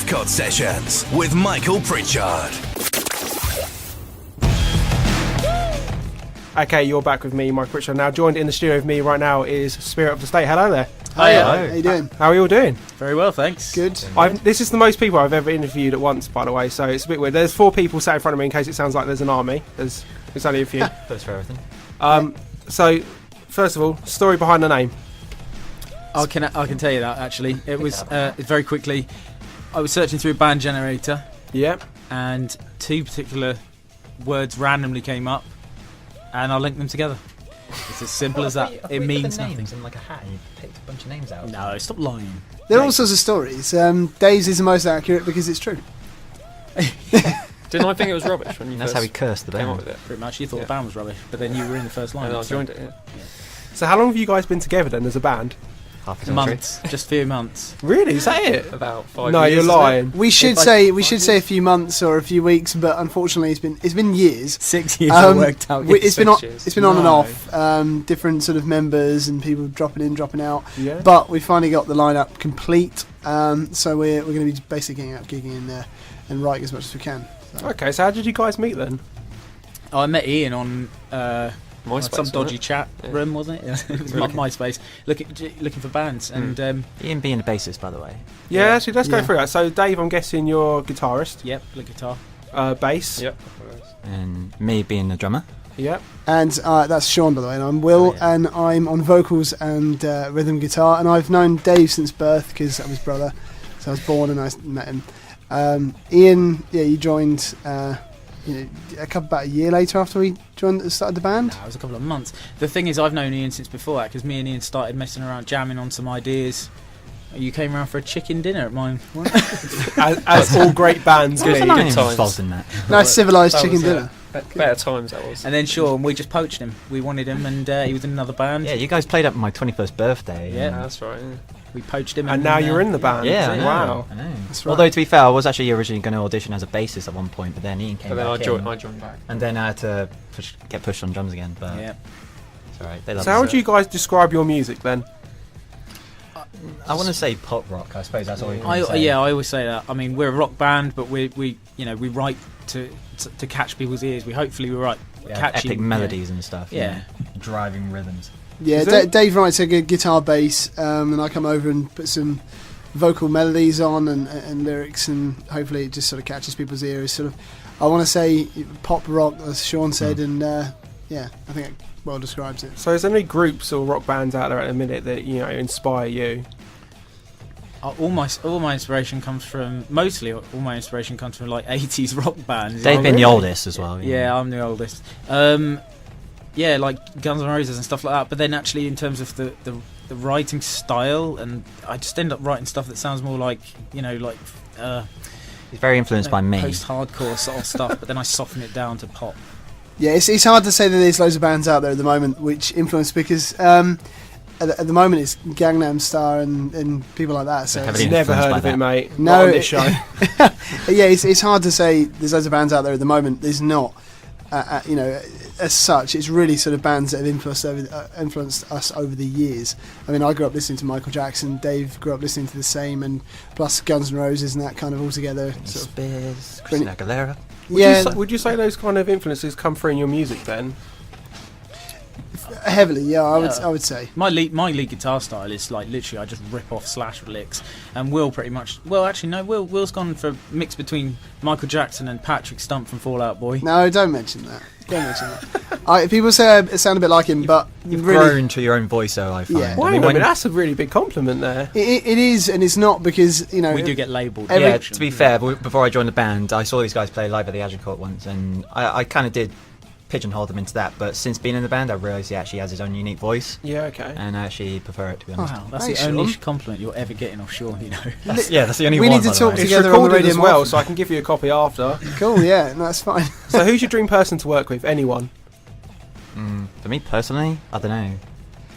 FCOT Sessions with Michael Pritchard. Okay, you're back with me, Michael Pritchard. Now, joined in the studio with me right now is Spirit of the State. Hello there. Hi, How you doing? How are you all doing? Very well, thanks. Good. This is the most people I've ever interviewed at once, by the way, so it's a bit weird. There's 4 people sat in front of me in case it sounds like there's an army. It's only a few. That's for everything. So, first of all, story behind the name. I can tell you that, actually. It was very quickly. I was searching through Band Generator, Yep. and 2 particular words randomly came up, and I linked them together. It's as simple as that. It means nothing. Names in like a hat and you picked a bunch of names out. No, stop lying. There are all sorts of stories. Dave's is the most accurate because it's true. Didn't I think it was rubbish when you That's first how he cursed the came up band. with it? Pretty much. You thought Yeah. the band was rubbish, but then you were in the first line. And I so- joined it, yeah. So, how long have you guys been together then as a band? Half a century. Months, just a few months. Really? Is that it? About 5 No, years. you're isn't it? lying. We should If I- say a few months or a few weeks, but unfortunately it's been years. 6 years I worked out. It's been on, 6 years. it's been on and No. off. Different sort of members and people dropping in, dropping out. Yeah. But we finally got the lineup complete. So we're going to be basically getting out, gigging in there and writing as much as we can. So. Okay, so how did you guys meet then? I met Ian on MySpace, some wasn't dodgy it? chat Yeah. room, wasn't it? It was MySpace, looking for bands, and Ian being a bassist, by the way. Yeah, Yeah. actually, let's go Yeah. through that. So, Dave, I'm guessing you're guitarist, yep, the guitar. bass. Yep. And me being the drummer. Yep. And that's Sean, by the way, and I'm Will, Oh, yeah. and I'm on vocals and rhythm guitar, and I've known Dave since birth because I'm his brother, so I was born and I met him. Ian, yeah, you joined about a year later after we started the band. No, it was a couple of months. The thing is, I've known Ian since before that, because me and Ian started messing around, jamming on some ideas. You came around for a chicken dinner at mine. As all great bands There's do. no good name times. involved in that. Nice civilised That chicken was, dinner. Better times that was. And then Sean, we just poached him. We wanted him, and he was in another band. Yeah, you guys played up my 21st birthday. Yeah. and- That's right. Yeah. We poached him, And now you're in the band. Yeah, I know. Wow. I know. That's right. Although, to be fair, I was actually originally going to audition as a bassist at one point, but then Ian came But then back I in, joined back. and then I had to get pushed on drums again, but Yeah. it's alright. They love So, how us. would you guys describe your music then? I want to say pop rock, I suppose that's all you can I say. always say that. I mean, we're a rock band, but we write to catch people's ears. We write Yeah, catchy epic melodies and stuff. Yeah. Driving rhythms. Yeah, Is it? Dave writes a good guitar bass, and I come over and put some vocal melodies on and lyrics, and hopefully it just sort of catches people's ears. Sort of, I want to say pop rock, as Sean said, and yeah, I think it well describes it. So, is there any groups or rock bands out there at the minute that inspire you? All my inspiration comes from like 80s rock bands. They've been the really? oldest as well. Yeah, I'm the oldest. Yeah, like Guns N' Roses and stuff like that. But then actually, in terms of the writing style, and I just end up writing stuff that sounds more like He's very influenced by me. post-hardcore sort of stuff. But then I soften it down to pop. Yeah, it's hard to say that there's loads of bands out there at the moment which influence because at the moment it's Gangnam Style and people like that. So They're it's- heavily Never influenced heard by of that. it, mate. No, Not on this show. yeah, it's hard to say there's loads of bands out there at the moment. There's not, as such. It's really sort of bands that have influenced us over the years. I mean, I grew up listening to Michael Jackson. Dave grew up listening to the same, and plus Guns N' Roses and that kind of all together. Sort of, Spears, Christina Aguilera. Would you say those kind of influences come through in your music then? heavily, yeah, I would say. My lead guitar style is like literally I just rip off Slash licks, and Will pretty much. Well, actually no, Will's gone for a mix between Michael Jackson and Patrick Stump from Fall Out Boy. No, don't mention that. Don't mention that. People say I sound a bit like him, but You've really, grown to your own voice, though, I find. Yeah. Well, I mean, I when- mean, that's a really big compliment there. it is, and it's not because We do get labelled. yeah, to be fair, before I joined the band, I saw these guys play live at the FCOT once, and I kind of did pigeonhole them into that, but since being in the band, I realised he actually has his own unique voice, Yeah, okay. and I actually prefer it, to be honest. Wow, that's Thanks, the only Sean. compliment you're ever getting off Sean, you know. That's the only We one. need to by the talk way. It's together on the recorded radio as more well, often. so I can give you a copy after. Cool, yeah, no, that's fine. So who's your dream person to work with? Anyone? For me personally, I don't know.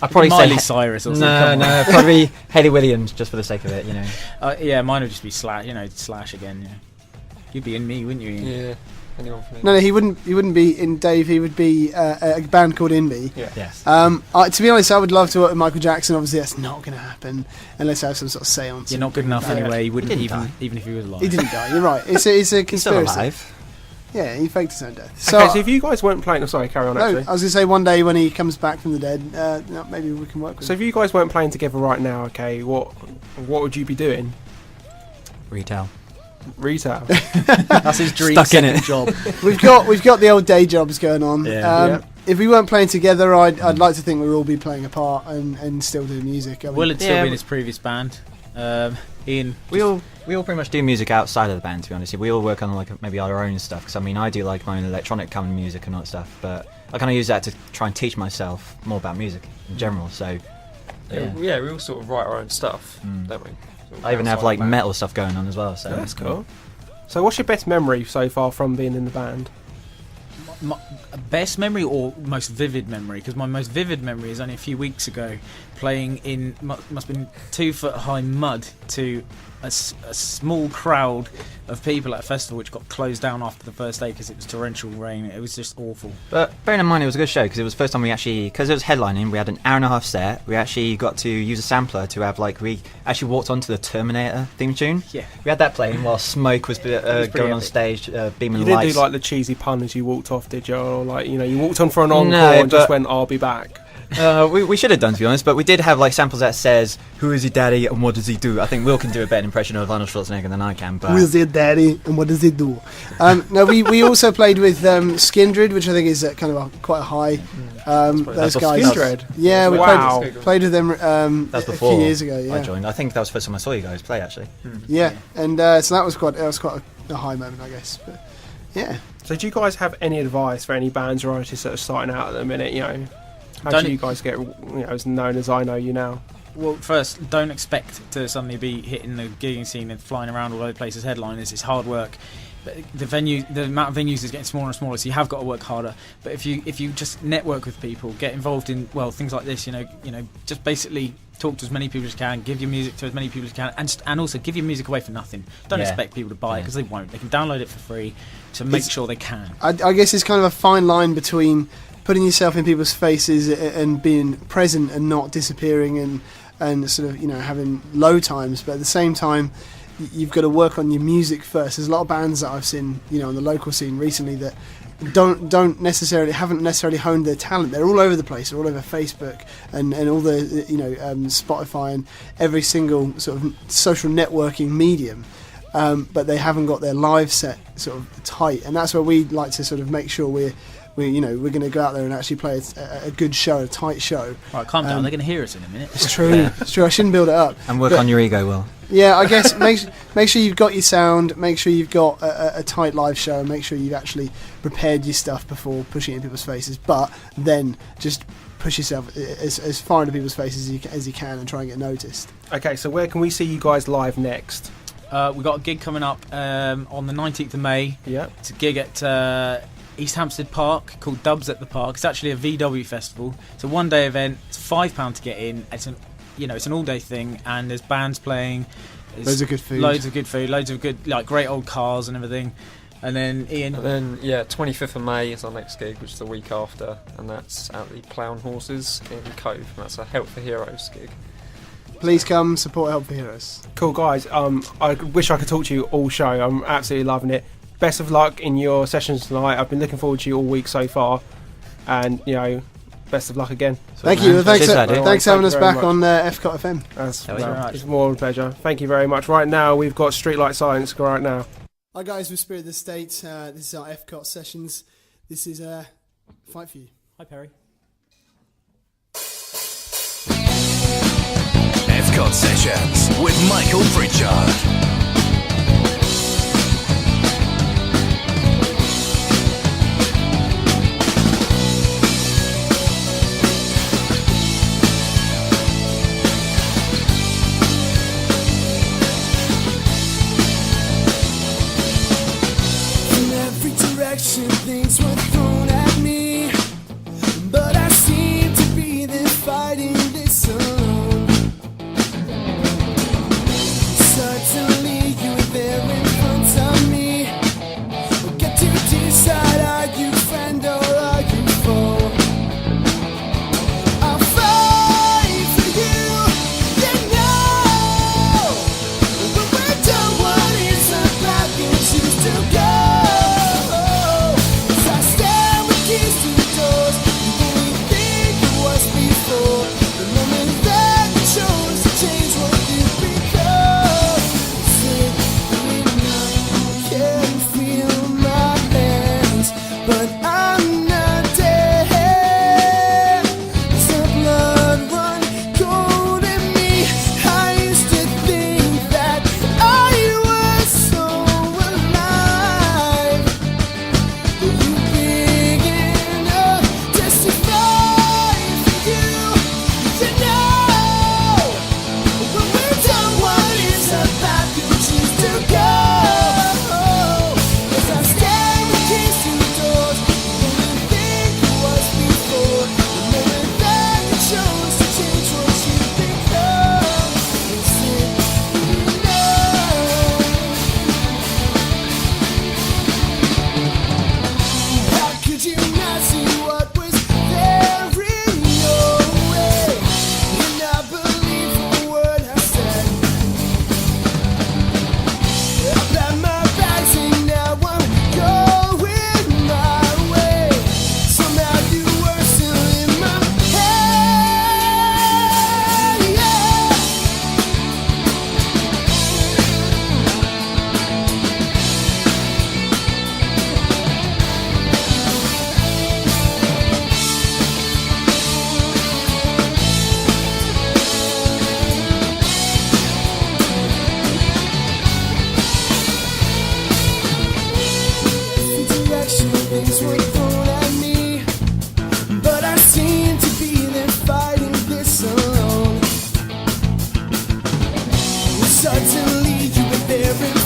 I'd Probably probably say Miley Cyrus or something. no, come on. no, probably Hayley Williams, just for the sake of it, you know. Yeah, mine would just be Slash. Slash again. Yeah. You'd be in me, wouldn't you? Ian? Yeah. Anyone from No, he wouldn't. He wouldn't be in Dave. He would be a band called Inby. Yeah. Yes. To be honest, I would love to work with Michael Jackson. Obviously, that's not going to happen unless I have some sort of seance. You're not good enough anyway. He wouldn't He didn't even if he was alive. He didn't die. You're right. It's a He's still conspiracy. alive. Yeah, he faked his own death. Okay, so if you guys weren't playing, sorry, carry on. No, I Actually, was going to say one day when he comes back from the dead, maybe we can work with so him. if you guys weren't playing together right now, okay, what would you be doing? Retail. Retail. That's his dream Stuck in it. job. We've got the old day jobs going on. Yeah. If we weren't playing together, I'd like to think we'd all be playing apart and still do music. I mean, Will it still be in his previous band? Ian. We all pretty much do music outside of the band, to be honest. We all work on like maybe our own stuff. Because I mean, I do like my own electronic kind of music and all that stuff. But I kind of use that to try and teach myself more about music in general. So Yeah, we all sort of write our own stuff, don't we? Sort of I even have outside like the band. metal stuff going on as well. So That's cool. So what's your best memory so far from being in the band? My best memory or most vivid memory? Because my most vivid memory is only a few weeks ago, playing in must have been 2 foot high mud to a small crowd of people at a festival which got closed down after the first day because it was torrential rain. It was just awful. But bearing in mind, it was a good show because it was the first time we actually, because it was headlining, we had an hour and a half set. We actually got to use a sampler to have we actually walked onto the Terminator theme tune. Yeah. We had that playing while smoke was pretty going on epic. stage, beaming You didn't lights. do like the cheesy pun as you walked off, did you? Or like, you walked on for an encore No, and just but- went, "I'll be back." We should have done, to be honest, but we did have like samples that says who is your daddy and what does he do. I think Will can do a better impression of Arnold Schwarzenegger than I can. But Who's your daddy and what does he do? No, we also played with Skindred, which I think is quite a high. Those That's guys. Skindred? Yeah, we Wow. played with them that was a before few years ago. I Yeah, joined. I think that was the first time I saw you guys play actually. yeah, and so that was quite a high moment, I guess. But yeah, So do you guys have any advice for any bands or artists that are starting out at the minute? How Don't do you guys get as known as I know you now? Well, first, don't expect to suddenly be hitting the gigging scene and flying around all over the place as headliners. It's hard work. But the amount of venues is getting smaller and smaller, so you have got to work harder. But if you just network with people, get involved in things like this, just basically talk to as many people as you can, give your music to as many people as you can, and also give your music away for nothing. Don't Yeah. expect people to buy it because they won't. They can download it for free to make sure they can. I guess it's kind of a fine line between putting yourself in people's faces and being present and not disappearing and sort of having low times, but at the same time you've got to work on your music first. There's a lot of bands that I've seen on the local scene recently that haven't necessarily honed their talent. They're all over the place. They're all over Facebook and all the Spotify and every single sort of social networking medium, but they haven't got their live set sort of tight, and that's where we like to sort of make sure we're going to go out there and actually play a good show, a tight show. Right, calm down. They're going to hear us in a minute. It's true. It's true. I shouldn't build it up. And work But- on your ego, Will. Yeah, I guess make sure you've got your sound, make sure you've got a tight live show, and make sure you've actually prepared your stuff before pushing it in people's faces. But then just push yourself as far into people's faces as you can and try and get noticed. Okay, so where can we see you guys live next? We've got a gig coming up on the 19th of May. Yeah. It's a gig at East Hampstead Park called Dubs at the Park. It's actually a VW festival. It's a one-day event. It's £5 to get in. It's an all-day thing, and there's bands playing. There's Loads of good food. Loads of good food. Loads of good, great old cars and everything. And then Ian. And then 25th of May is our next gig, which is the week after, and that's at the Plough and Horses in Cove. And that's a Help for Heroes gig. Please come support Help for Heroes. Cool, guys. I wish I could talk to you all show. I'm absolutely loving it. Best of luck in your sessions tonight. I've been looking forward to you all week so far, and best of luck again. Thank you. Thanks Cheers, for Daddy. having Thank us you back very on FCOT FM. It's more than a pleasure. Thank you very much. Right now, we've got Streetlight Science right now. Hi guys, we're Spirit of the State. This is our FCOT sessions. This is Fight For You. Hi, Perry. FCOT Sessions with Michael Pritchard. In every direction things were thrown at me, but I seem to be there fighting this alone. Certainly caring